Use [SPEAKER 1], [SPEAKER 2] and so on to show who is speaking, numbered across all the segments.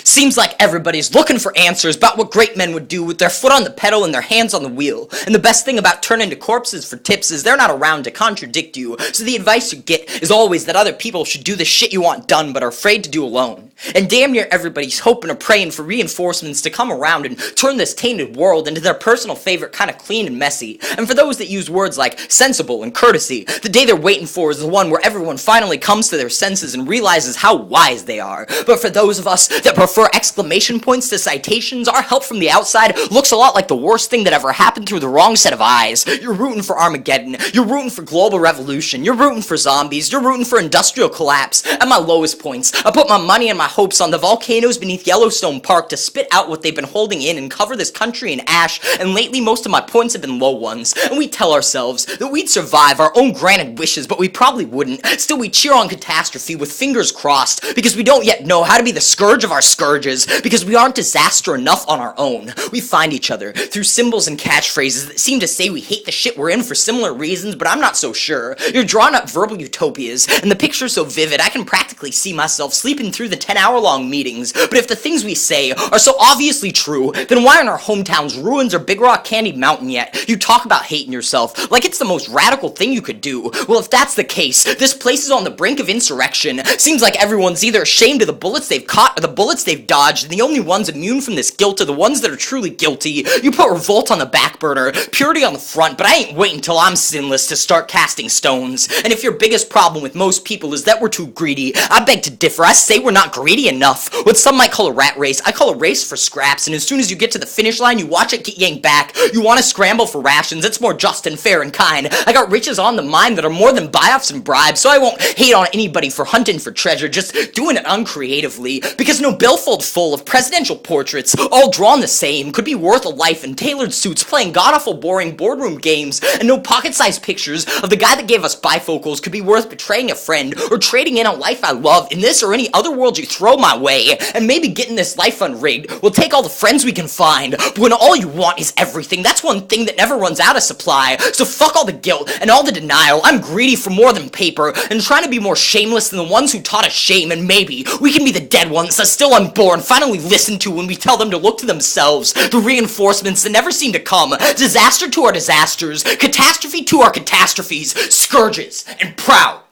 [SPEAKER 1] Seems like everybody's looking for answers about what great men would do with their foot on the pedal and their hands on the wheel. And the best thing about turning to corpses for tips is they're not around to contradict you. So the advice you get is always that other people should do the shit you want done but are afraid to do alone. And damn near everybody's hoping or praying for reinforcements to come around and turn this tainted world into their personal favorite kind of clean and messy. And for those that use words like sensible and courtesy, the day they're waiting for is the one where everyone finally comes to their senses and realizes how wise they are. But for those of us that prefer exclamation points to citations, our help from the outside looks a lot like the worst thing that ever happened through the wrong set of eyes. You're rooting for Armageddon, you're rooting for global revolution, you're rooting for zombies, you're rooting for industrial collapse. At my lowest points, I put my money and my hopes on the volcanoes beneath Yellowstone Park to spit out what they've been holding in and cover this country in ash, and lately most of my points have been low ones. And we tell ourselves that we'd survive our own granted wishes, but we probably wouldn't. Still, we cheer on catastrophe with fingers crossed, because we don't yet know how to be the scourge of our scourges, because we aren't disaster enough on our own. We find each other through symbols and catchphrases that seem to say we hate the shit we're in for similar reasons, but I'm not so sure. You're drawing up verbal utopias, and the picture's so vivid I can practically see myself sleeping through the 10-hour-long meetings. But if the things we say are so obviously true, then why aren't our hometowns ruins or Big Rock Candy Mountain yet? You talk about hating yourself like it's the most radical thing you could do. Well, if that's the case, this place is on the brink of insurrection. Seems like everyone's either ashamed of the bullets they've caught or the bullets they've dodged, and the only ones immune from this guilt are the ones that are truly guilty. You put revolt on the back burner, purity on the front, but I ain't waiting till I'm sinless to start casting stones. And if your biggest problem with most people is that we're too greedy, I beg to differ. I say we're not greedy enough. What some might call a rat race, I call a race for scraps, and as soon as you get to the finish line, you watch it get yanked back. You want to scramble for rations. It's more just and fair and kind. I got riches on the mind that are more than buy-offs and bribes, so I won't hate on anybody for hunting for treasure, just doing it uncreatively. Because no billfold full of presidential portraits, all drawn the same, could be worth a life in tailored suits playing god-awful boring boardroom games, and no pocket-sized pictures of the guy that gave us bifocals could be worth betraying a friend or trading in a life I love in this or any other world you throw my way. And maybe getting this life unrigged will take all the friends we can find, but when all you want is everything, that's one thing that never runs out of supply. So fuck all the guilt and all the denial. I'm greedy for more than paper and trying to be more shameless than the ones who taught us shame, and maybe we can be the dead ones that still unborn finally listen to when we tell them to look to themselves, the reinforcements that never seem to come, disaster to our disasters, catastrophe to our catastrophes, scourges and proud.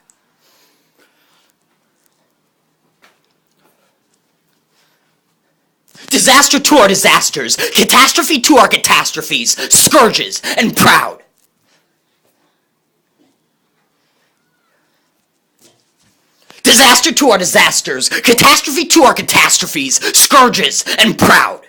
[SPEAKER 1] Disaster to our disasters, catastrophe to our catastrophes, scourges and proud. Disaster to our disasters, catastrophe to our catastrophes, scourges and proud.